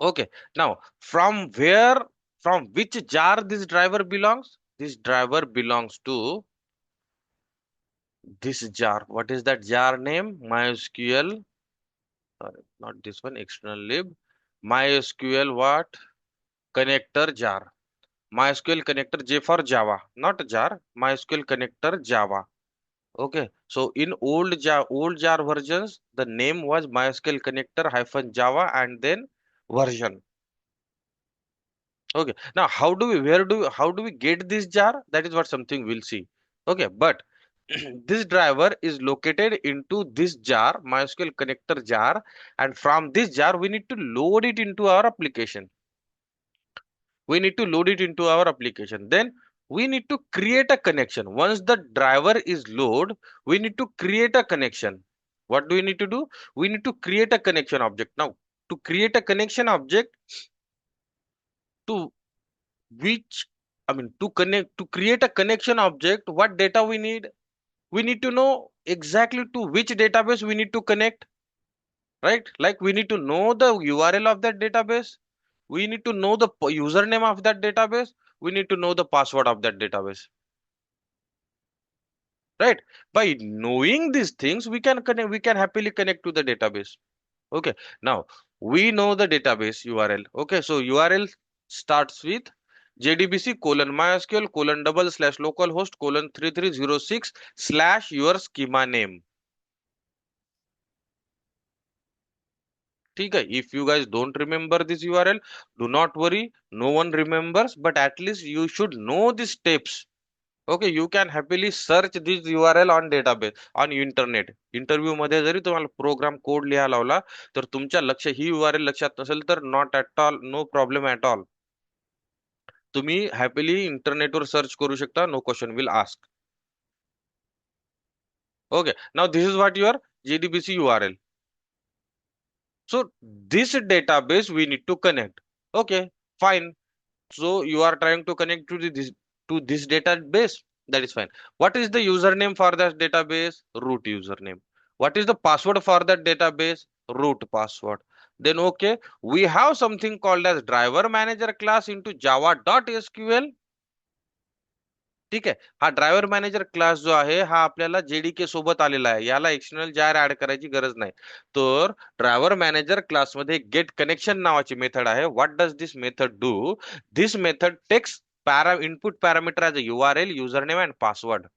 Okay. Now, from which jar this driver belongs? This driver belongs to this jar. What is that jar name? MySQL. Sorry, not this one. External lib. MySQL what? Connector jar. MySQL connector J for Java, not jar. MySQL connector Java. Okay. So in old jar versions, the name was MySQL connector hyphen Java and then version. Okay. Now, how do we get this jar? That is what something we'll see. Okay. But this driver is located into this jar, MySQL connector jar. And from this jar, we need to load it into our application. We need to load it into our application. Then we need to create a connection. Once the driver is load, we need to create a connection. What do we need to do? We need to create a connection object. Now, to create a connection object, to which to create a connection object, what data we need? We need to know exactly to which database we need to connect, right? Like we need to know the URL of that database. We need to know the username of that database. We need to know the password of that database, right? By knowing these things, we can connect, we can happily connect to the database. Okay. Now we know the database URL. Okay. So URL starts with JDBC colon MySQL colon double slash localhost colon 3306 slash your schema name. ठीक है. If you guys don't remember this URL, do not worry. No one remembers, but at least you should know the steps. Okay, you can happily search this URL on database on internet. Interview मध्ये जरी तुम्हाला program code लिहायला लावला तर तुमच्या लक्ष ही URL लक्षात नसेल तर not at all, no problem at all. तुम्ही हॅपीली इंटरनेटवर सर्च करू शकता. No question will ask. Okay, now this is what your JDBC URL. So this database we need to connect. Okay, fine. So you are trying to connect to this database. That is fine. What is the username for that database? Root username. What is the password for that database? Root password. Then okay, we have something called as driver manager class into java.sql. ठीक आहे. हा driver manager class जो आहे हा आपल्याला JDK सोबत आलेला आहे. याला एक्सटर्नल जार ऍड करायची गरज नाही. तर ड्रायव्हर मॅनेजर क्लास मध्ये गेट कनेक्शन नावाची मेथड आहे. What does this method do? This method takes input parameter as a URL, username and password.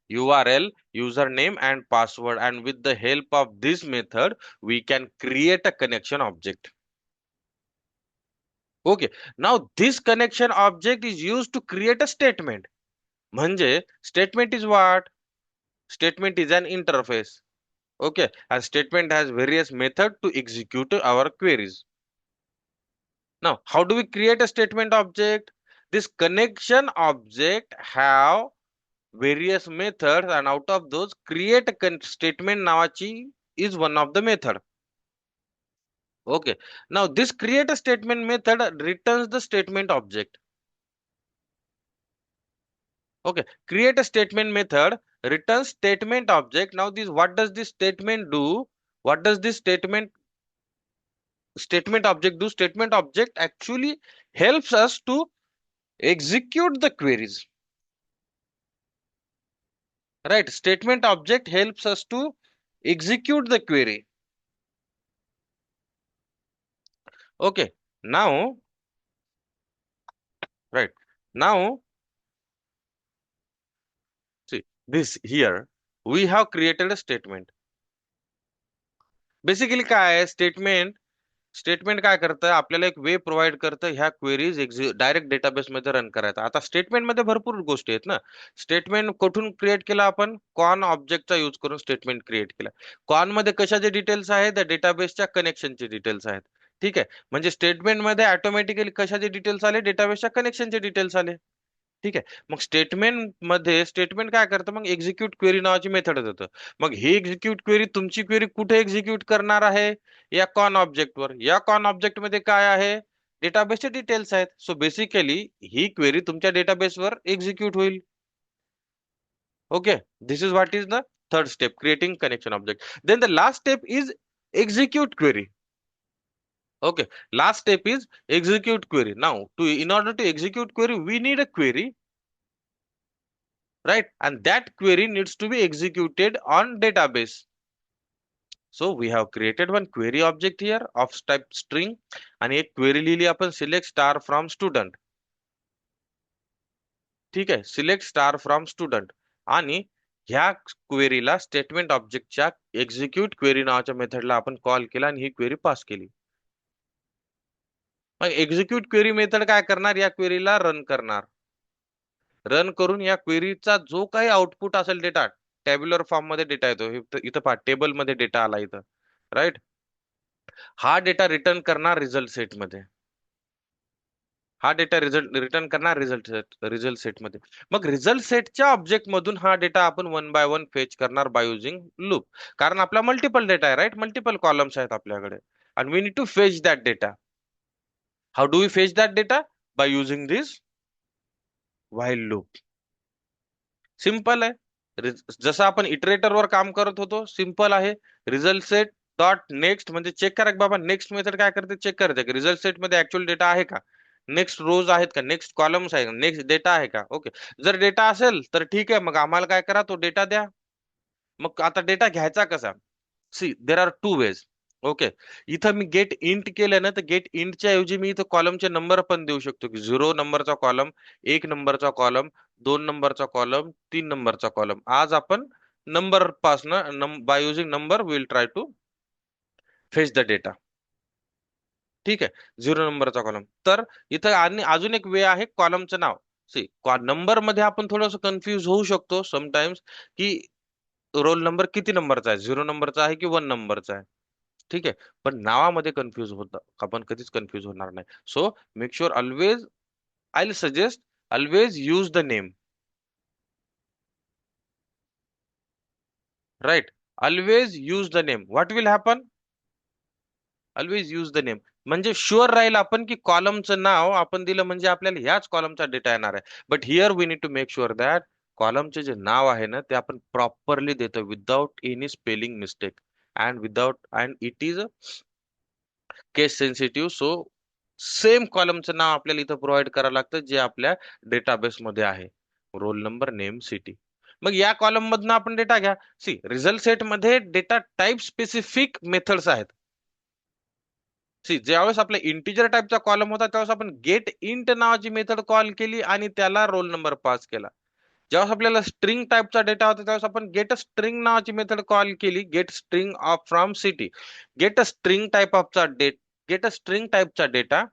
URL, username and password, and with the help of this method we can create a connection object. Okay, now this connection object is used to create a statement. म्हणजे statement is what? Statement is an interface. Okay, and statement has various methods to execute our queries. Now, how do we create a statement object? This connection object have various methods, and out of those, create a statement nawachi is one of the method. Okay, now this create a statement method returns the statement object. Okay, create a statement method returns statement object. Now this, what does this statement do? What does this statement object do? Statement object actually helps us to execute the queries. Right? Statement object helps us to execute the query. Okay. Now, right. Now, see this here. We have created a statement. Basically काय आहे statement? Statement काय करतं? आपल्याला एक वे provide करतं ह्या queries direct database मध्ये run करायचा. आता स्टेटमेंट मध्ये भरपूर गोष्टी आहेत ना. स्टेटमेंट कुठून क्रिएट केला आपण? कॉन ऑब्जेक्टचा यूज करून स्टेटमेंट क्रिएट केला. कॉन मध्ये कशाचे डिटेल्स आहेत? त्या डेटाबेसच्या कनेक्शनचे डिटेल्स आहेत. ठीक आहे. म्हणजे स्टेटमेंट मध्ये ऑटोमॅटिकली कशाचे डिटेल्स आले? डेटाबेसच्या कनेक्शनचे डिटेल्स आले. ठीक आहे. मग स्टेटमेंट मध्ये स्टेटमेंट काय करतं? मग एक्झिक्यूट क्वेरी नावाची मेथड देतं. मग ही एक्झिक्यूट क्वेरी तुमची क्वेरी कुठे एक्झिक्यूट करणार आहे? या कॉन ऑब्जेक्ट वर. या कॉन ऑब्जेक्ट मध्ये काय आहे? डेटाबेसचे डिटेल्स आहेत. सो बेसिकली ही क्वेरी तुमच्या डेटाबेसवर एक्झिक्यूट होईल. Okay, this is what is the third step, creating connection object. Then the last step is execute query. Okay. Last step is execute query. Now, in order to execute query, we need a query, right? And that query needs to be executed on database. So we have created one query object here of type string आणि एक query लिहिली आपण select star from student. ठीक आहे, select star from student आणि ह्या क्वेरीला statement ऑब्जेक्टच्या execute query नावाच्या मेथडला आपण कॉल केला आणि ही क्वेरी पास केली. मग एक्झिक्यूट क्वेरी मेथड काय करणार, या क्वेरीला रन करणार. रन करून या क्वेरीचा जो काही आउटपुट असेल डेटा, टॅब्युलर फॉर्म मध्ये डेटा येतो, इथं पहा टेबल मध्ये डेटा आला इथं, राईट. हा डेटा रिटर्न करणार रिझल्ट सेट मध्ये. हा डेटा रिटर्न करणार रिझल्ट सेट मध्ये. मग रिझल्ट सेटच्या ऑब्जेक्ट मधून हा डेटा आपण वन बाय वन फेच करणार बाय युझिंग लूप. कारण आपला मल्टिपल डेटा आहे, राईट, मल्टिपल कॉलम्स आहेत आपल्याकडे, and we need to fetch that data. How do we fetch that data? By using this while loop. Simple आहे. जसं आपण iterator वर काम करत होतो, सिंपल आहे. रिझल्ट सेट डॉट नेक्स्ट म्हणजे चेक करा बाबा, नेक्स्ट मेथड काय करते, चेक करते की रिझल्ट सेट मध्ये ऍक्च्युअल डेटा आहे का, नेक्स्ट रोज आहेत का, नेक्स्ट कॉलम्स आहे का, नेक्स्ट डेटा आहे का. ओके, जर डेटा असेल तर ठीक आहे, मग आम्हाला काय करा, तो डेटा द्या. मग आता डेटा घ्यायचा कसा, see there are two ways. Okay, इथं मी गेट इंट केलं ना, तर गेट इंटच्या ऐवजी मी इथं कॉलमचे नंबर पण देऊ शकतो की 0 नंबरचा कॉलम, 1 नंबरचा कॉलम, 2 नंबरचा कॉलम, 3 नंबरचा कॉलम. आज आपण नंबर पासनं by using number will try to fetch the data. ठीक आहे, 0 नंबरचा कॉलम. तर इथं आणि अजून एक वे आहे कॉलमचं नाव. सी नंबर मध्ये आपण थोडंसं कन्फ्युज होऊ शकतो समटाइम्स की रोल नंबर किती नंबरचा आहे, 0 नंबरचा आहे की 1 नंबरचा आहे. ठीक आहे, पण नावामध्ये कन्फ्युज होतं आपण, कधीच कन्फ्युज होणार नाही. So make sure always, I will suggest, always use the name, right. Always use the name. What will happen, always use the name म्हणजे शुअर राहील आपण की कॉलमचं नाव आपण दिलं म्हणजे आपल्याला ह्याच कॉलमचा डेटा येणार आहे. But here we need to make sure that कॉलमचे जे नाव आहे ना, ते आपण प्रॉपरली देतो without any spelling mistake and it is case sensitive. So same कॉलमचं नाव आपल्याला इथं प्रोव्हाइड करावं लागतं जे आपल्या डेटाबेस मध्ये आहे, रोल नंबर, नेम, सिटी. मग या कॉलम मधनं आपण डेटा घ्या. सी रिझल्ट सेट मध्ये डेटा टाईप स्पेसिफिक मेथड्स आहेत. सी ज्यावेळेस आपला इंटिजर टाईपचा कॉलम होता त्यावेळेस आपण गेट इंट नावाची मेथड कॉल केली आणि त्याला रोल नंबर पास केला. ज्यावेळेस आपल्याला स्ट्रिंग टाईपचा डेटा होता त्यावेळेस आपण गेट स्ट्रिंग नावाची मेथड कॉल केली, get string of from city. Get string type ऑफचा गेट स्ट्रिंग टाईपचा डेटा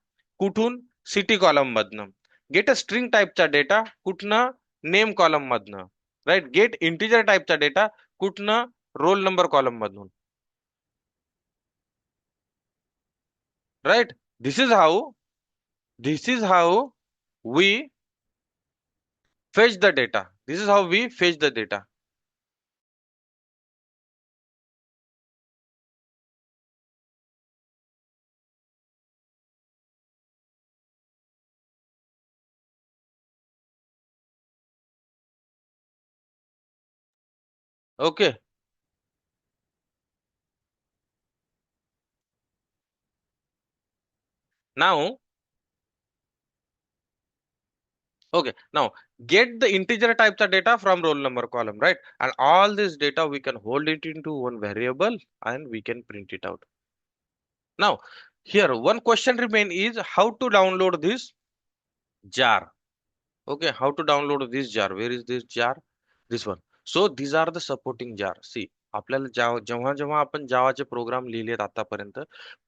कुठून, सिटी कॉलम मधनं. गेट स्ट्रिंग टाईपचा डेटा कुठनं, नेम कॉलम मधनं. राईट, गेट इंटिजर टाईपचा डेटा कुठनं, रोल नंबर कॉलम मधून. Right, this is how this is how we fetch the data. This is how we fetch the data. Okay. Now, okay. Now, get the integer types of data from roll number column, right? And all this data we can hold it into one variable and we can print it out. Now, here one question remain is how to download this jar. Okay, how to download this jar? Where is this jar? This one. So these are the supporting jar. See, आपल्याला जेव्हा जेव्हा आपण जावाचे programme लिहिलेत आतापर्यंत,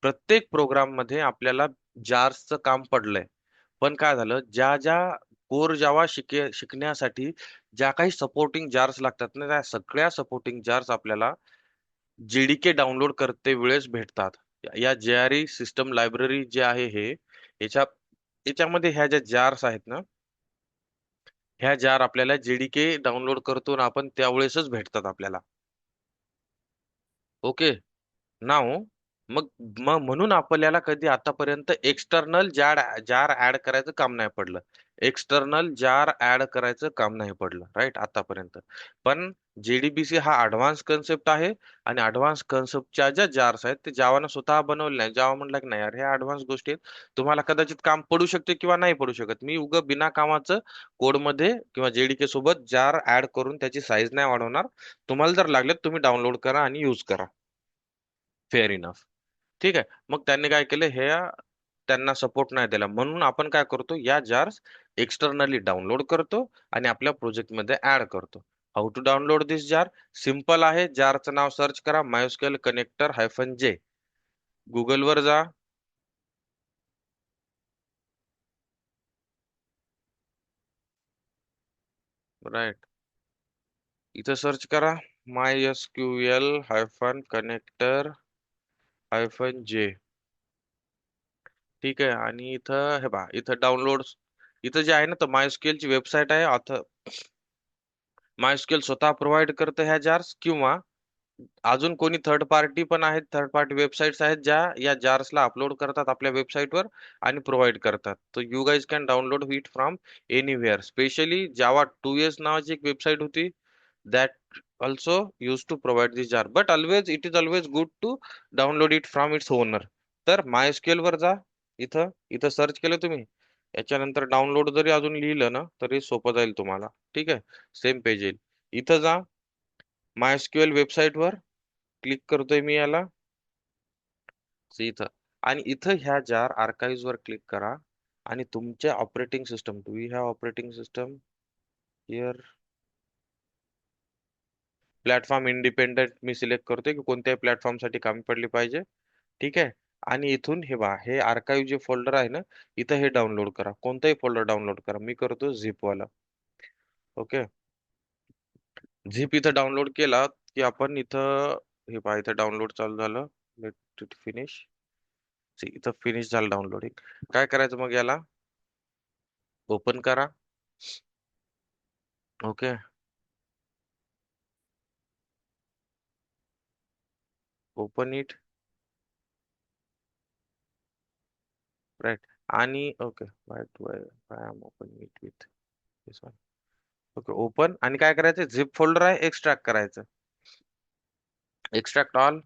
प्रत्येक programme मध्ये आपल्याला जार्सचं काम पडलंय. पण काय झालं, ज्या ज्या कोर जावा शिकण्यासाठी ज्या काही सपोर्टिंग जार्स लागतात ना, त्या सगळ्या सपोर्टिंग जार्स आपल्याला जेडीके डाउनलोड करते वेळेस भेटतात. या जेआरई सिस्टम लायब्ररी जे आहे हे, याच्या याच्यामध्ये ह्या ज्या जार्स आहेत ना, ह्या जार आपल्याला जेडीके डाउनलोड करतो ना आपण त्यावेळेसच भेटतात आपल्याला. ओके, नाव मग मग म्हणून आपल्याला कधी आतापर्यंत एक्सटर्नल जार जार ऍड करायचं काम नाही पडलं. एक्सटर्नल जार ऍड करायचं काम नाही पडलं, राईट, आतापर्यंत. पण JDBC हा ऍडव्हान्स कन्सेप्ट आहे, आणि ऍडव्हान्स कन्सेप्टच्या ज्या जार्स आहेत ते जावानं स्वतः बनवले नाही. जावा म्हणलं की नाही यार, हे ऍडव्हान्स गोष्टी आहेत, तुम्हाला कदाचित काम पडू शकते किंवा नाही पडू शकत. मी बिना कामाचं कोडमध्ये किंवा JDK सोबत जार ऍड करून त्याची साईज नाही वाढवणार. तुम्हाला जर लागले तुम्ही डाउनलोड करा आणि यूज करा. Fair enough. ठीक आहे. मग त्यांनी काय केलं, हे त्यांना सपोर्ट नाही दिला, म्हणून आपण काय करतो, या जार्स एक्सटर्नली डाउनलोड करतो आणि आपल्या प्रोजेक्ट मध्ये ऍड करतो. How to download this jar? Simple आहे. जारचं नाव सर्च करा, मायस्क्यूएल कनेक्टर -J. गुगल वर जा. राईट, इथं सर्च करा MySQL कनेक्टर -J. ठीक आहे. आणि इथं हे पहा, इथं डाउनलोड, इथं जे आहे ना, तर मायस्क्यूएल ची वेबसाईट आहे. आता मायस्क्यूएल स्वतः प्रोव्हाइड करतं ह्या जार्स, किंवा अजून कोणी थर्ड पार्टी पण आहेत, थर्ड पार्टी वेबसाईट्स आहेत ज्या या जार्सला अपलोड करतात आपल्या वेबसाईटवर आणि प्रोव्हाइड करतात. तर you guys can download it from anywhere. Specially Java 2S नावाची एक वेबसाईट होती, that also used to provide this jar, but always it is always good to download it from its owner. तर MySQL वर जा. इथं इथं search केलं तुम्ही, याच्यानंतर डाउनलोड जरी अजून लिहिलं ना तरी सोपं जाईल तुम्हाला. ठीक आहे, सेम पेज येईल. इथं जा, MySQL वेबसाईट वर क्लिक करतोय मी याला. इथं, आणि इथं ह्या जार आर्काइव्ह वर क्लिक करा, आणि तुमच्या operating system, do you have operating system here? Platform independent me select करतोय की कोणत्याही प्लॅटफॉर्म साठी कामी पडली पाहिजे. ठीक आहे. आणि इथून हे बा, हे आर्काइव्ह जे फोल्डर आहे ना, इथं हे डाउनलोड करा, कोणताही फोल्डर डाउनलोड करा. मी करतो झिप वाला. ओके, झिप इथं डाउनलोड केला की आपण इथं, हे पहा इथं डाउनलोड चालू झालं. Let it finish. इथं फिनिश झालं डाउनलोडिंग. काय करायचं मग, याला ओपन करा. Okay, open it. राईट. आणि okay, I am open it with this one. Okay, open. आणि काय करायचं, झिप फोल्डर आहे, एक्सट्रॅक्ट करायचं. Extract all.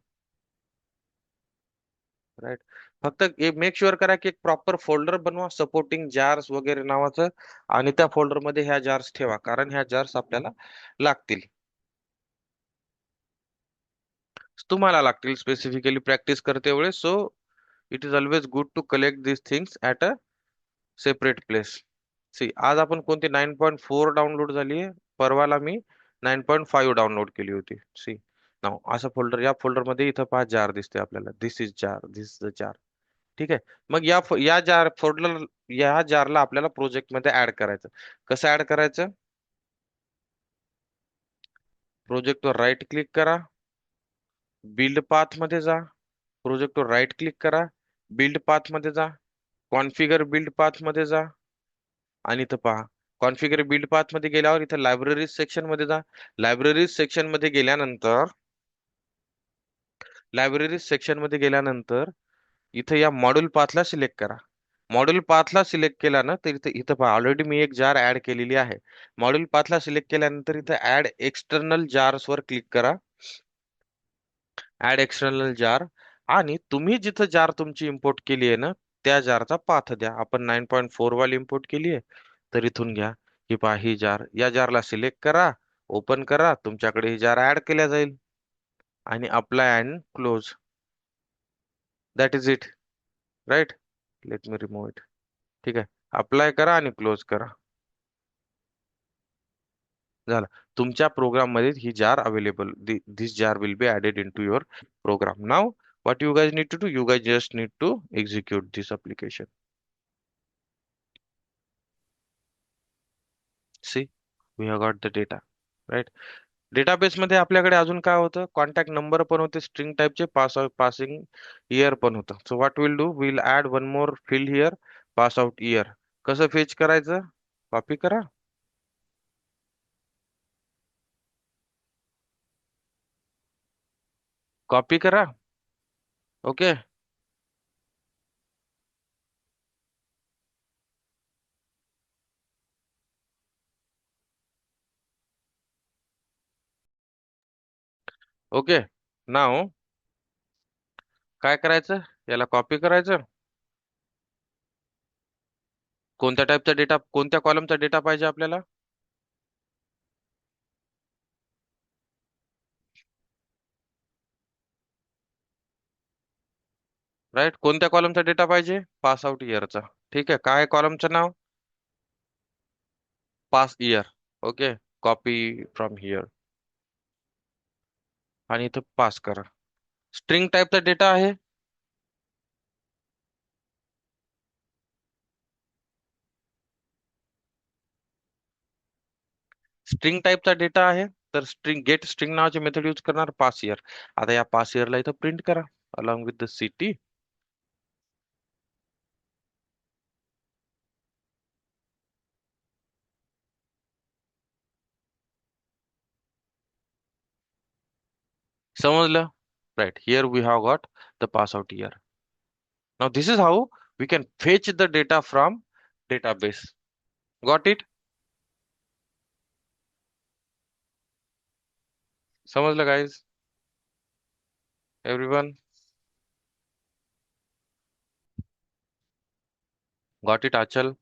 राईट. फक्त मेक शुअर करा की एक प्रॉपर फोल्डर बनवा सपोर्टिंग जार्स वगैरे नावाचं, आणि त्या फोल्डर मध्ये ह्या जार्स ठेवा, कारण ह्या जार्स आपल्याला लागतील. तुम्हाला लागतील स्पेसिफिकली प्रॅक्टिस करते वेळेस. So it is always good to collect this things at a separate place. See, आज आपण कोणती 9.4 डाउनलोड झाली आहे, परवाला मी 9.5 डाउनलोड केली होती. सी नाव असं फोल्डर, या फोल्डर मध्ये इथं 5 जार दिसते आपल्याला. This is jar, this is the jar. ठीक आहे. मग या जार फोल्डर, या जारला आपल्याला प्रोजेक्ट मध्ये ऍड करायचं. कसं ऍड करायचं? प्रोजेक्ट वर राईट क्लिक करा, बिल्ड पाथ मध्ये जा. प्रोजेक्ट वर राईट क्लिक करा, बिल्ड पाथ मध्ये जा, कॉन्फिगर बिल्ड पाथ मध्ये जा, आणि इथं पहा, कॉन्फिगर बिल्ड पाथ मध्ये गेल्यावर इथं लायब्ररीज सेक्शन मध्ये जा. लायब्ररीज सेक्शन मध्ये गेल्यानंतर, लायब्ररीज सेक्शन मध्ये गेल्यानंतर इथं या मॉड्यूल पाथला सिलेक्ट करा. मॉड्यूल पाथला सिलेक्ट केला ना, तर इथं इथं पहा, ऑलरेडी मी एक जार ऍड केलेली आहे. मॉड्यूल पाथला सिलेक्ट केल्यानंतर इथं ऍड एक्सटर्नल जार्स वर क्लिक करा. ऍड एक्सटर्नल जार, आणि तुम्ही जिथं जार तुमची इम्पोर्ट केली आहे ना, त्या जारचा पाथ द्या. आपण 9.4 वाली इम्पोर्ट केली आहे, तर इथून घ्या. ही पहा, ही जार, या जारला सिलेक्ट करा, ओपन करा, तुमच्याकडे ही जार ऍड केल्या जाईल, आणि apply and close. That is it. Right. Let me remove it. ठीक आहे. अप्लाय करा आणि क्लोज करा. झालं. तुमच्या प्रोग्राम मध्ये ही jar available, this jar will be added in to your program. नाव what you guys need to do, you guys just need to execute this application. See, we have got the data, right? Database मध्ये आपल्याकडे अजून काय होतं, contact number पण होते, string टाइपचे, passing year पण होतं. So what will do, will add one more field here, pass out year. कसं फेच करायचं, कॉपी करा, कॉपी करा. Okay, okay. नाव काय करायचं, याला कॉपी करायचं. कोणत्या टाईपचा डेटा, कोणत्या कॉलमचा डेटा पाहिजे आपल्याला? राईट, कोणत्या कॉलमचा डेटा पाहिजे? पास आउट इयरचा. ठीक आहे, काय कॉलमचं नाव? Pass year. Okay, copy from here आणि इथं पास करा. स्ट्रिंग टाईपचा डेटा आहे. स्ट्रिंग टाईपचा डेटा आहे, तर स्ट्रिंग गेट स्ट्रिंग नावाची मेथड यूज करणार पास इयर. आता या पास इयरला इथं प्रिंट करा अलॉंग विथ द सिटी. समजलं? Right, here we have got the pass out year. Now this is how we can fetch the data from database. Got it? समजलं guys? Everyone got it? Aachal?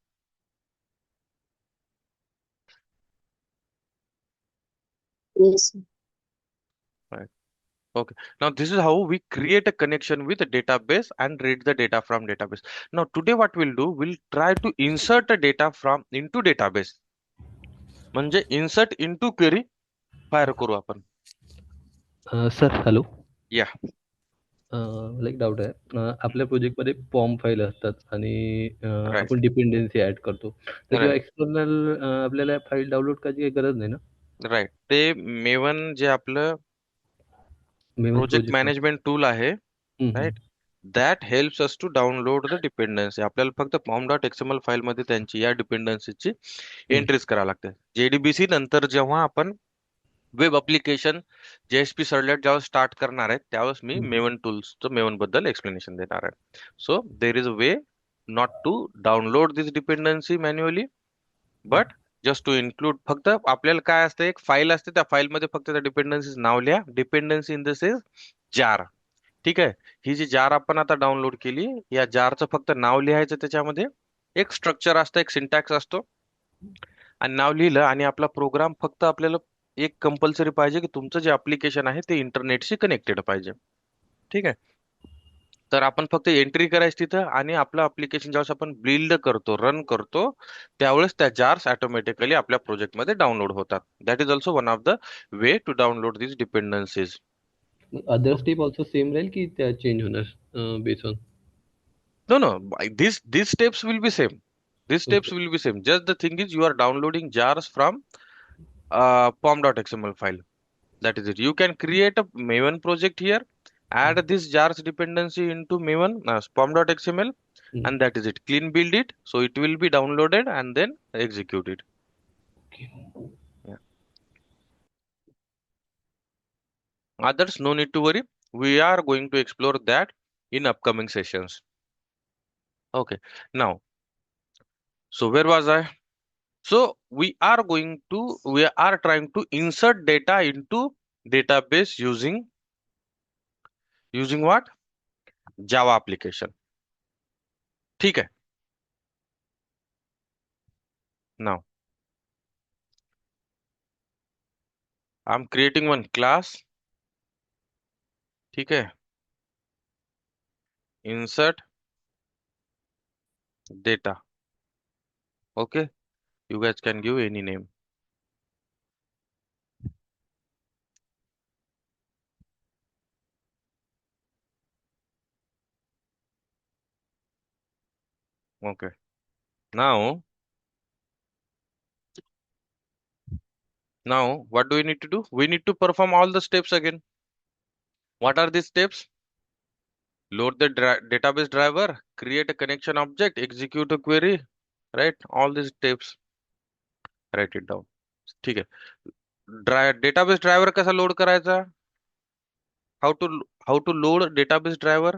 Yes. Okay. Now this is how we create a connection with a database and read the data from database. Now today what we'll do, we'll try to insert a data from into database. म्हणजे insert into query fire करू आपण. Sir hello. या. मला एक doubt आहे. आपल्या प्रोजेक्टमध्ये form file असतात आणि राईट. आपण डिपेंडन्सी ॲड करतो. तर जेव्हा राईट. एक्सटर्नल आपल्याला फाईल डाउनलोड करायची काही गरज नाही ना? राईट, ते मेवन जे आपलं Maven project project. Management tool आहे, हं, हं. Right, that helps us to download the dependency. आपल्याला फक्त फॉर्म डॉट एक्सएमएल फाईल मध्ये त्यांची या डिपेंडन्सीची हं, एंट्रीज करावं लागते. जेडीबीसी नंतर जेव्हा आपण वेब अप्लिकेशन जेएसपी सर्वलेट जेव्हा स्टार्ट करणार आहे, त्यावेळेस मी हं. मेवन टूल्सचं मेवन बद्दल एक्सप्लेनेशन देणार आहे. So there is a way not to download this dependency manually, but just to include. फक्त आपल्याला काय असतं, एक फाईल असते, त्या फाईलमध्ये फक्त त्या डिपेंडन्सीज नाव लिहा. डिपेंडन्सी इन दिस इज जार. ठीक आहे, ही जी जार आपण आता डाउनलोड केली, या जारचं फक्त नाव लिहायचं. त्याच्यामध्ये एक स्ट्रक्चर असतं, एक सिंटॅक्स असतो, आणि नाव लिहिलं आणि आपला प्रोग्राम फक्त आपल्याला एक कंपल्सरी पाहिजे की तुमचं जे अप्लिकेशन आहे ते इंटरनेटशी कनेक्टेड पाहिजे. ठीक आहे, तर आपण फक्त एंट्री करायची तिथं आणि आपलं अप्लिकेशन ज्यावेळेस आपण बिल्ड करतो, रन करतो, त्यावेळेस त्या जार्स ऑटोमॅटिकली आपल्या प्रोजेक्टमध्ये डाउनलोड होतात. That is also one of the way to download this dependencies. Other step also same राहील की त्या चेंज होणार base on? No, no, these steps will be same. These steps okay. will be same. Just the thing is you are downloading jars from pom.xml file. That is it. You can create a Maven project here, add this jars dependency into Maven pom.xml, and that is it. Clean build it, so it will be downloaded and then execute it. Yeah. Others, no need to worry. We are going to explore that in upcoming sessions. Okay. Now, so where was I? So we are trying to insert data into database using what? Java application. ठीक है. Now I'm creating one class. ठीक है. Insert data. Okay. You guys can give any name. Okay. Now what do we need to do? We need to perform all the steps again. What are these steps? Load the database driver, create a connection object, execute a query, right? All these steps. Write it down. ठीक आहे. Database driver कसा load करायचा? How to how to load database driver?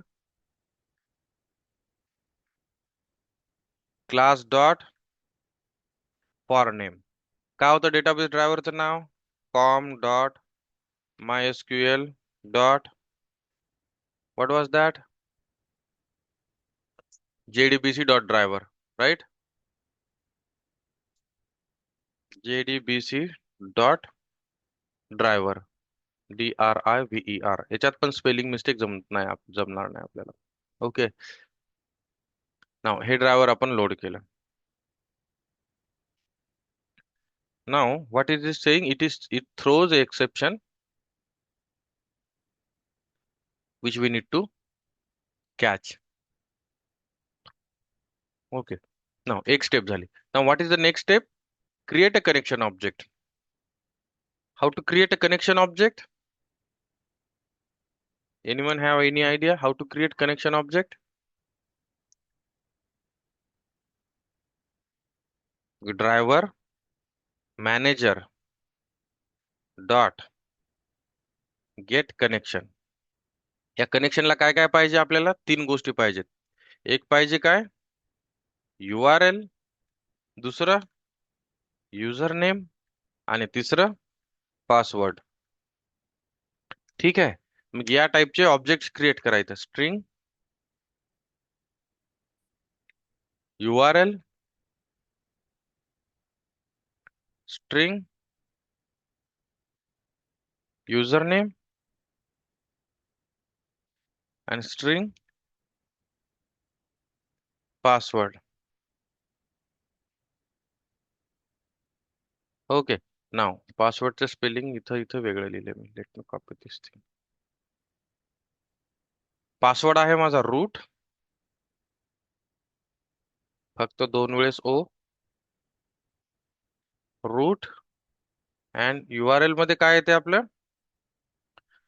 Class dot for name. काय होतं database ड्रायव्हरचं नाव? Com dot my SQL dot, what was that? JDBC dot driver, right? JDBC dot driver, DRIVER. याच्यात पण spelling mistake जमणार नाही आपल्याला. ओके, नाव हे ड्रायव्हर आपण लोड केलं. Now, what is it saying? It throws a exception which we need to catch. Okay. Now, एक step झाली. Now, what is the next step? Create a connection object. How to create a connection object? Anyone have any idea how to create connection object? Driver manager dot get connection. या कनेक्शनला काय काय पाहिजे आपल्याला? 3 गोष्टी पाहिजेत. एक पाहिजे काय? URL, दुसरं युजर नेम आणि तिसरं पासवर्ड. ठीक आहे, मग या टाइपचे ऑब्जेक्ट्स क्रिएट करायचे. String URL, string username and string password. Okay, now password spelling इथं वेगळं लिहिले मी. लेट मी कॉपी दिस थिंग. पासवर्ड आहे माझा रूट, फक्त 2 वेळेस ओ, रूट. अँड URL मध्ये काय येते आपलं?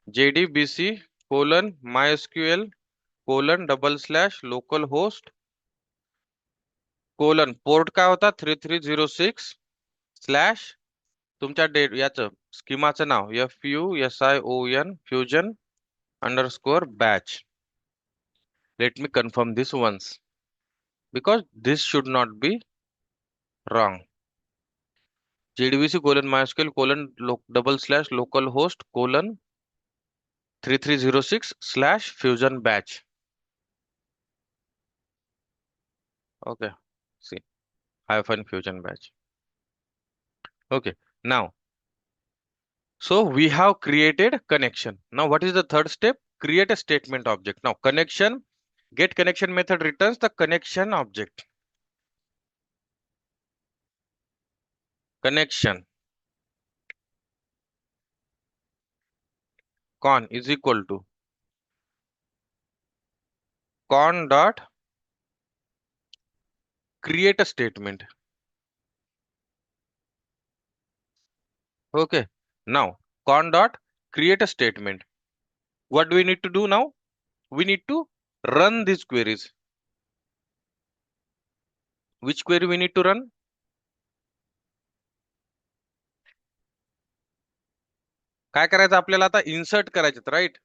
JDBC MySQL localhost पोर्ट काय होता? 3306 स्लॅश तुमच्या याचं स्कीमाचं नाव FUSION fusion underscore batch. Let me confirm this once because this should not be wrong. JDBC MySQL localhost 3306 slash fusion batch. Okay, see, hyphen fusion batch. Okay, now, so we have created connection. Now, what is the third step? Create a statement object. Now, connection, get connection method returns the connection object. Connection con is equal to con dot create a statement. Okay, now con dot create a statement. What do we need to do now? We need to run these queries. Which query we need to run? काय करायचं आपल्याला आता? Insert करायचं, right?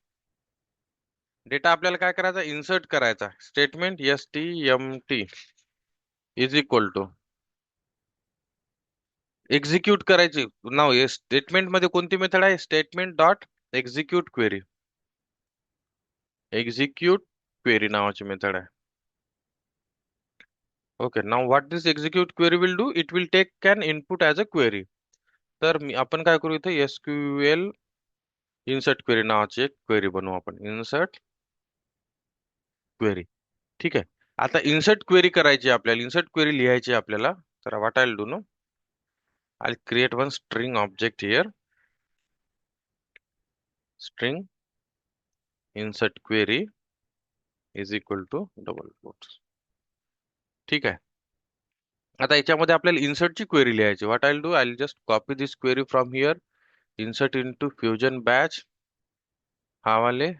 Data आपल्याला काय करायचा? Insert करायचा. Statement STMT is equal to execute करायची. नाव स्टेटमेंट मध्ये कोणती मेथड आहे? Statement dot execute query. Execute query नावाची मेथड आहे. Okay, now what this execute query will do? It will take can input as a query. तर आपण काय करू? इथे SQL इन्सर्ट क्वेरी नावाची एक क्वेरी बनवू आपण. Insert query. ठीक आहे, आता इन्सर्ट क्वेरी करायची आपल्याला, इन्सर्ट क्वेरी लिहायची आपल्याला. तर what I will do no, I'll create one string object here. String insert query is equal to double quotes. ठीक आहे, आता याच्यामध्ये आपल्याला insert ची क्वेरी लिहायची. What I'll do, I'll just copy this query from here, insert into fusion batch. हा वाले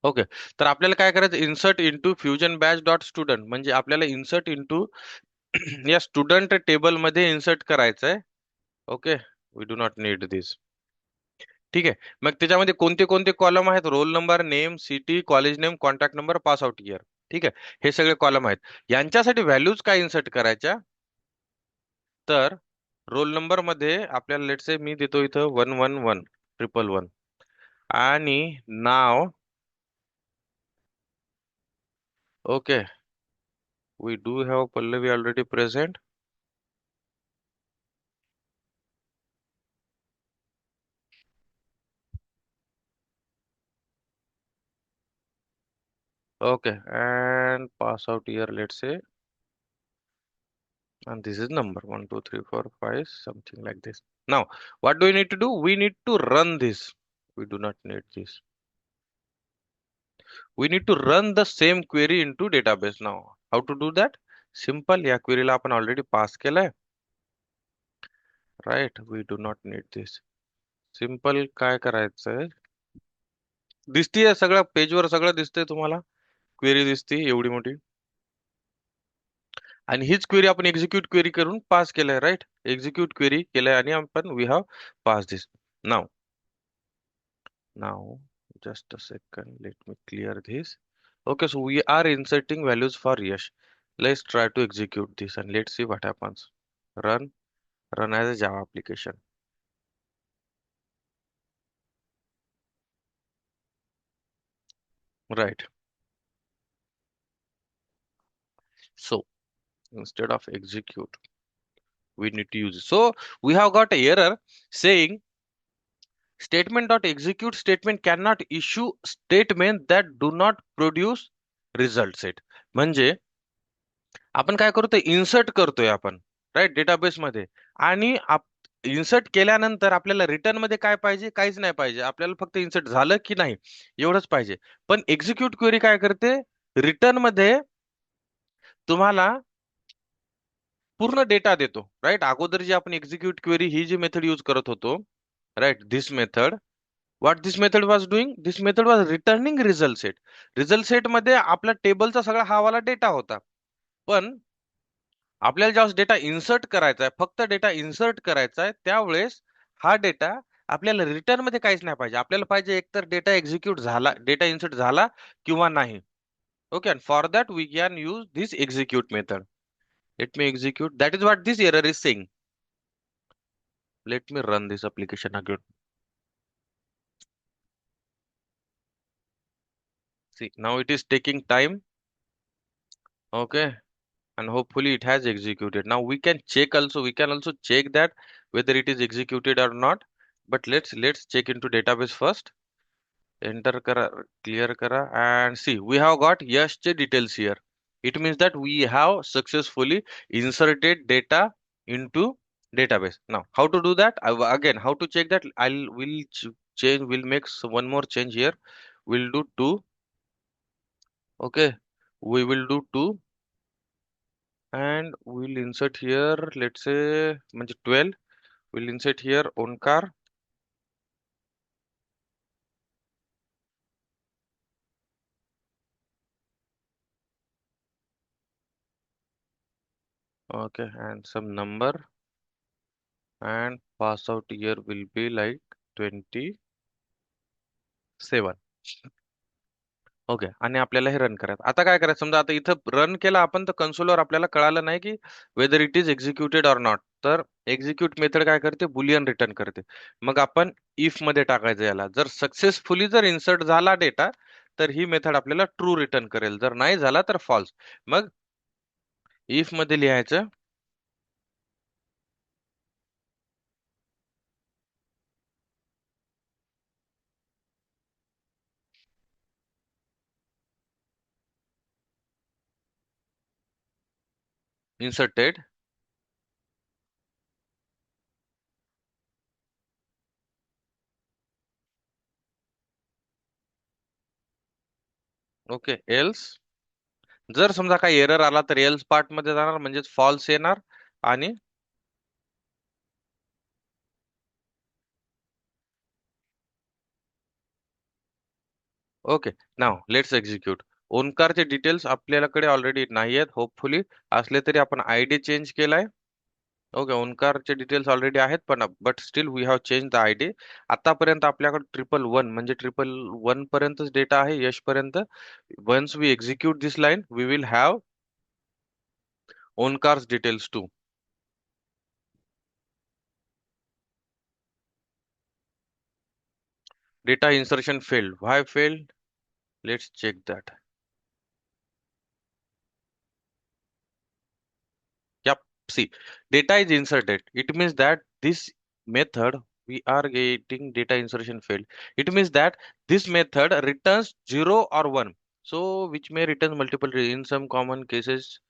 okay. तर आपल्याला काय करायचं? Insert into fusion batch dot student, म्हणजे आपल्याला इन्सर्ट इंटू या स्टुडंट टेबल मध्ये इन्सर्ट करायचं आहे. Okay, we do not need this. ठीक आहे, मग त्याच्यामध्ये कोणते कोणते कॉलम आहेत? Roll number, name, city, college name, contact number, pass out year. ठीक आहे, हे सगळे कॉलम आहेत. यांच्यासाठी व्हॅल्यूज काय इन्सर्ट करायच्या? तर रोल नंबर मध्ये आपल्याला लेट से मी देतो इथं 111 111 आणि नाव okay we do have Pallavi already present. Okay, and pass out here, let's say, and this is number 1 2 3 4 5, something like this. Now, what do we need to do? We need to run this. We do not need this. We need to run the same query into database now. How to do that? Simple. या query ला आपण already pass केलाय, right? We do not need this. Simple काय करायचंय? दिसतीये सगळं पेजवर सगळं दिसतंय तुम्हाला? क्वेरी दिसते एवढी मोठी. आणि हीच क्वेरी आपण एक्झिक्यूट क्वेरी करून पास केलंय, राईट? एक्झिक्यूट क्वेरी केलंय आणि आपण we have pass this. Now just a second, let me clear this. Okay, so we are inserting values for Yash. Let's try to execute this and let's see what happens. Run, run as a Java application. Right. So instead of execute, we need to use it. So we have got a error saying statement.execute statement cannot issue statement that do not produce result set. म्हणजे आपण काय करतोय, insert करतोय आपण, right, database मध्ये. आणि insert केल्यानंतर आपल्याला रिटर्न मध्ये काय पाहिजे? काहीच नाही पाहिजे आपल्याला, फक्त इन्सर्ट झालं की नाही एवढंच पाहिजे. पण एक्झिक्यूट क्वेरी काय करते? रिटर्न मध्ये तुम्हाला पूर्ण डेटा देतो, राईट? अगोदर जी आपण एक्झिक्यूट क्वेरी ही जी मेथड यूज करत होतो, right, this method, what this method was doing, this method was returning result set. Result set मध्ये आपला टेबलचा सगळा हा वाला डेटा होता. पण आपल्याला ज्यावेळेस डेटा इन्सर्ट करायचा आहे, फक्त डेटा इन्सर्ट करायचा आहे, त्यावेळेस हा डेटा आपल्याला रिटर्न मध्ये काहीच नाही पाहिजे. आपल्याला पाहिजे एकतर डेटा एक्झिक्यूट झाला, डेटा इन्सर्ट झाला किंवा नाही. Okay, and for that we can use this execute method. Let me execute. That is what this error is saying. Let me run this application again. See, now it is taking time. Okay, and hopefully it has executed. Now we can check also, we can also check that whether it is executed or not. But let's check into database first. Enter kara, clear kara, and see we have got yes details here. It means that we have successfully inserted data into database. Now how to do that? Again, how to check that? Change, we'll make one more change here. We'll do two. Okay, we will do two and we'll insert here, let's say म्हणजे 12. We'll insert here onkar. Okay, and some number, and pass out here will be like 27. Okay, आणि आपल्याला हे run करायचं. आता काय करायचं, समजा आता इथं रन केला आपण तर कन्सोलवर आपल्याला कळालं नाही की whether it is executed or not. तर एक्झिक्यूट मेथड काय करते? बुलियन रिटर्न करते. मग आपण इफ मध्ये टाकायचं याला. जर सक्सेसफुली जर इन्सर्ट झाला डेटा तर ही मेथड आपल्याला ट्रू रिटर्न करेल, जर नाही झाला तर फॉल्स. मग इफ मध्ये लिहायचं inserted. Okay, else. जर समजा काही एरर आला तर एल्स पार्ट मध्ये जाणार, म्हणजेच फॉल्स येणार. आणि ओके, नाव लेट्स एक्झिक्यूट. ओंकारचे डिटेल्स आपल्याकडे ऑलरेडी नाही आहेत, होपफुली असले तरी आपण आयडी चेंज केलाय. ओके, ओंकारचे डिटेल्स ऑलरेडी आहेत, पण but still we have change the ID. आतापर्यंत आपल्याकडे 111 म्हणजे 111 पर्यंतच डेटा आहे, यश पर्यंत. Once we execute this line we will have Onkar's details too. Data insertion failed. Why failed? Let's check that. Yep. See, data is inserted. It means that this method we are getting data insertion failed. It means that this method returns 0 or 1. So which may return multiple in some common cases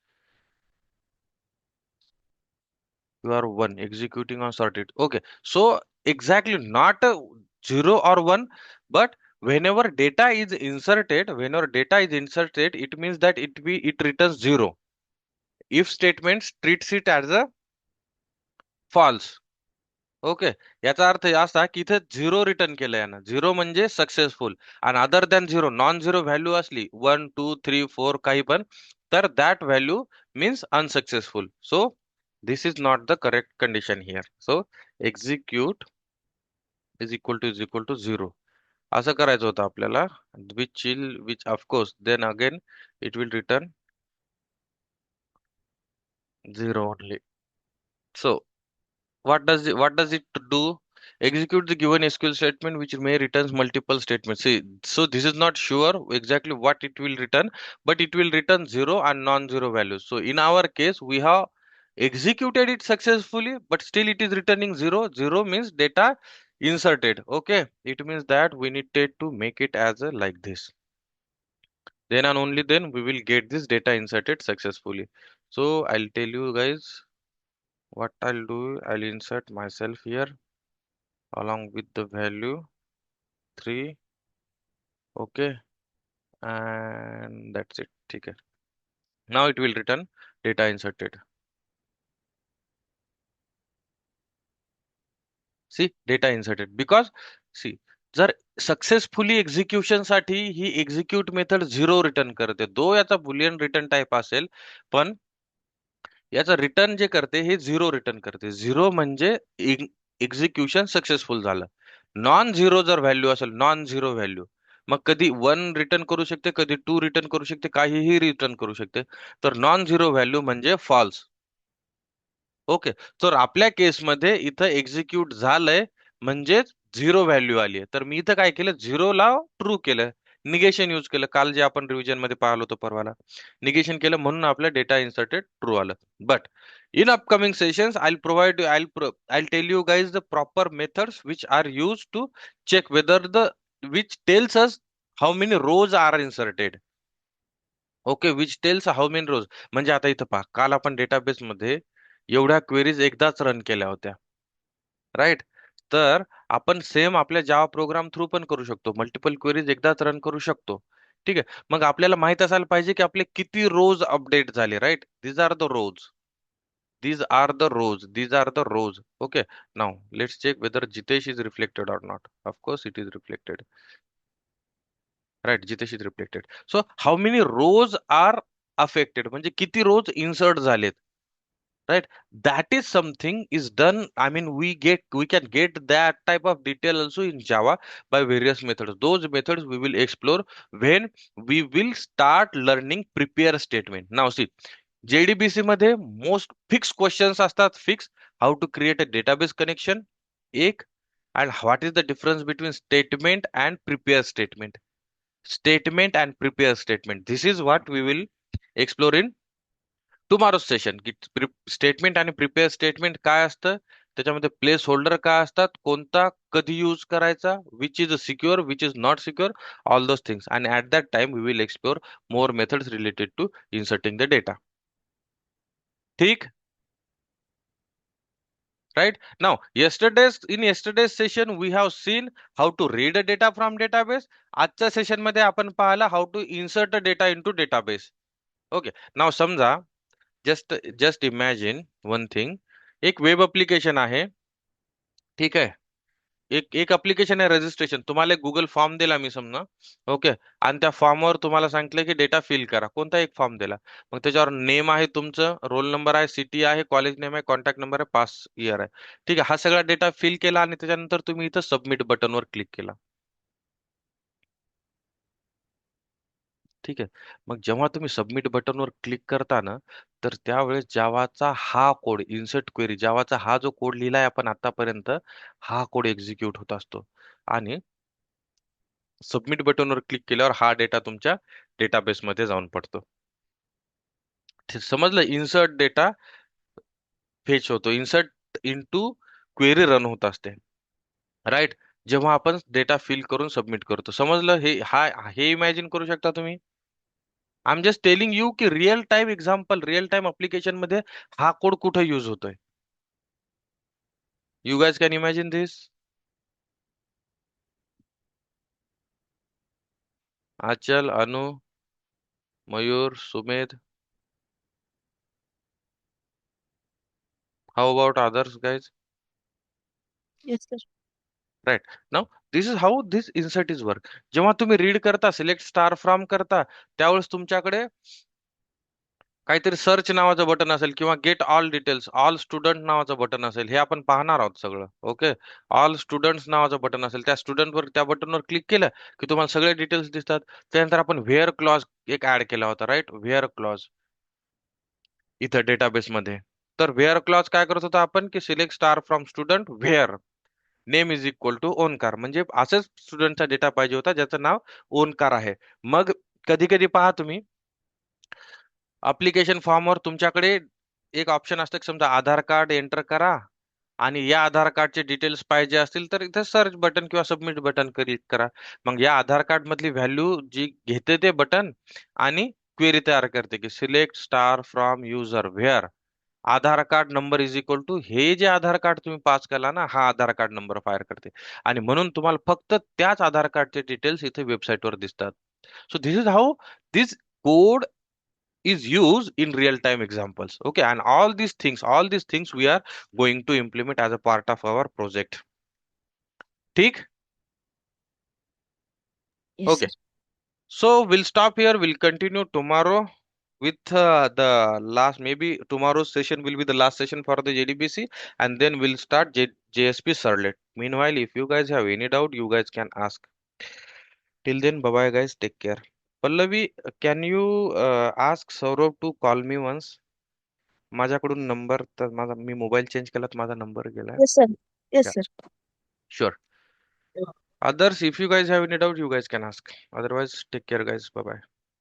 you are 1 executing on sorted. Okay. So exactly not a 0 or 1, but whenever data is inserted, it means that it returns 0. If statements treats it as a false. Okay. याचा अर्थ असा की इथे zero return केलंय ना. Zero म्हणजे successful आणि other than zero non zero value असली 1 2 3 4 काही पण तर that value means unsuccessful. So this is not the correct condition here. So execute is equal to zero असं करायचं होतं आपल्याला. Which of course then again it will return zero only. So what does it do? Execute the given SQL statement which may returns multiple statements. See, so this is not sure exactly what it will return, but it will return zero and non-zero values. So in our case, we have executed it successfully, but still it is returning zero. Zero means data inserted. Okay, it means that we needed to make it as a like this. Then and only then we will get this data inserted successfully. So I'll tell you guys what I'll do. I'll insert myself here along with the value 3. Okay, and that's it. Okay, now it will return data inserted. See, data inserted because see, जर successfully execution साठी ही execute method zero return करते. दो याचा Boolean return type असेल पण याचा return जे करते हे झिरो रिटर्न करते. झिरो म्हणजे एक्झिक्युशन सक्सेसफुल झालं. नॉन झिरो जर व्हॅल्यू असेल नॉन झिरो व्हॅल्यू मग कधी 1 रिटर्न करू शकते, कधी 2 रिटर्न करू शकते, काहीही रिटर्न करू शकते. तर नॉन झिरो व्हॅल्यू म्हणजे फॉल्स. ओके. तर आपल्या केसमध्ये इथं एक्झिक्यूट झालंय म्हणजेच झिरो व्हॅल्यू आली आहे. तर मी इथं काय केलं, झिरोला ट्रू केलं, निगेशन यूज केलं. काल जे आपण रिव्हिजन मध्ये पाहिलं होतं परवाला, निगेशन केलं म्हणून आपलं डेटा इन्सर्टेड ट्रू आलं. But in upcoming sessions I'll tell you guys the proper methods which are used to check whether the which tells us how many rows are inserted. Okay, which tells how many rows. म्हणजे आता इथं पहा, काल आपण database मध्ये एवढ्या queries एकदाच run केल्या होत्या, राईट? तर आपण सेम आपल्या जावा प्रोग्राम थ्रू पण करू शकतो. मल्टिपल क्वेरीज एकदाच रन करू शकतो. ठीक आहे. मग आपल्याला माहित असायला पाहिजे की आपले किती रोज अपडेट झाले, right? These are the rows. These are the rows. These are the rows. Okay. Now let's check whether Jitesh is reflected or not. Of course, it is reflected. Right, Jitesh is reflected. So how many rows are affected? म्हणजे किती rows insert झालेत, right? That is something is done. I mean, we can get that type of detail also in Java by various methods. Those methods we will explore when we will start learning prepare statement. Now see, JDBC मध्ये most fixed questions असतात. Fix how to create a database connection. एक, and what is the difference between statement and prepare statement? Statement and prepare statement. This is what we will explore in tomorrow's session. की statement आणि prepare statement काय असतं, त्याच्यामध्ये place holder काय असतात, कोणता कधी यूज करायचा, which is secure, which is not secure, all those things. आणि at that time we will explore more methods related to inserting the data. ठीक, right? Now in yesterday's session we have seen how to read a data from database. आजच्या session मध्ये आपण पाहिला how to insert a data into database. Okay, now समजा just imagine one thing. एक web application आहे, ठीक आहे. एक एक अप्लिकेशन आहे रजिस्ट्रेशन. तुम्हाला एक गुगल फॉर्म दिला मी समजा, ओके. आणि त्या फॉर्मवर तुम्हाला सांगितलं की डेटा फिल करा. कोणता एक फॉर्म दिला, मग त्याच्यावर नेम आहे तुमचं, रोल नंबर आहे, सिटी आहे, कॉलेज नेम आहे, कॉन्टॅक्ट नंबर आहे, पास इयर आहे. ठीक आहे. हा सगळा डेटा फिल केला आणि त्याच्यानंतर तुम्ही इथं सबमिट बटनवर क्लिक केला. ठीक आहे. मग जेव्हा तुम्ही सबमिट बटनवर क्लिक करता ना, तर त्यावेळेस जावाचा हा कोड इन्सर्ट क्वेरी, जावाचा हा जो कोड लिहिलाय आपण आतापर्यंत, हा कोड एक्झिक्यूट होत असतो. आणि सबमिट बटनवर क्लिक केल्यावर हा डेटा तुमच्या डेटाबेस मध्ये जाऊन पडतो. समजलं? इन्सर्ट डेटा फेच होतो, इन्सर्ट इनटू क्वेरी रन होत असते, राईट? जेव्हा आपण डेटा फिल करून सबमिट करतो. समजलं? हे इमॅजिन करू शकता तुम्ही? I am just telling you की real time example, real time application मध्ये हा कोड कुठे युज होतोय. You guys can imagine this? Aanchal, Anu, Mayur, Sumedh, how about others guys? Yes, sir. Right. Now this is how this insert is work. जेव्हा तुम्ही read करता, select star from करता, त्यावेळेस तुमच्याकडे काहीतरी सर्च नावाचं बटन असेल किंवा get all details, all student नावाचं बटन असेल. हे आपण पाहणार आहोत सगळं. ओके. ऑल स्टुडंट्स नावाचं बटन असेल, त्या स्टुडंटवर, त्या बटनवर क्लिक केलं की तुम्हाला सगळे डिटेल्स दिसतात. त्यानंतर आपण व्हेअर क्लॉज एक ऍड केला होता, राईट? व्हेअर क्लॉज इथं डेटाबेस मध्ये. तर व्हेअर क्लॉज काय करत होता आपण की select star from student where name is equal to Onkar, म्हणजे असंच स्टुडंटचा डेटा पाहिजे होता ज्याचं नाव ओनकार आहे. मग कधी कधी पहा तुम्ही अप्लिकेशन फॉर्मवर तुमच्याकडे एक ऑप्शन असतं की समजा आधार कार्ड एंटर करा आणि या आधार कार्डचे डिटेल्स पाहिजे असतील तर इथे सर्च बटन किंवा सबमिट बटन क्लिक करा. मग या आधार कार्ड मधली व्हॅल्यू जी घेते ते बटन आणि क्वेरी तयार करते की select star from user where Aadhaar card number is equal to, हे जे आधार कार्ड तुम्ही पास केला ना, हा आधार कार्ड नंबर फायर करते. आणि म्हणून तुम्हाला फक्त त्याच आधार कार्डचे डिटेल्स इथे वेबसाईटवर दिसतात. So this is how this code is used in real time examples. Okay, and all these things we are going to implement as a part of our project. ठीक? Yes, Okay, sir. so we'll stop here, we'll continue tomorrow with the last, maybe tomorrow's session will be the last session for the JDBC, and then we'll start JSP servlet. Meanwhile, if you guys have any doubt, you guys can ask. Till then, bye bye guys, take care. Pallavi, can you ask Saurabh to call me once? माझ्याकडून number, तर माझा, मी mobile change केला तर माझा number गेलाय. Yes, sir. Yes, Yeah, sir. sure. Others, if you guys have any doubt, you guys can ask. Otherwise, take care, guys. Bye bye.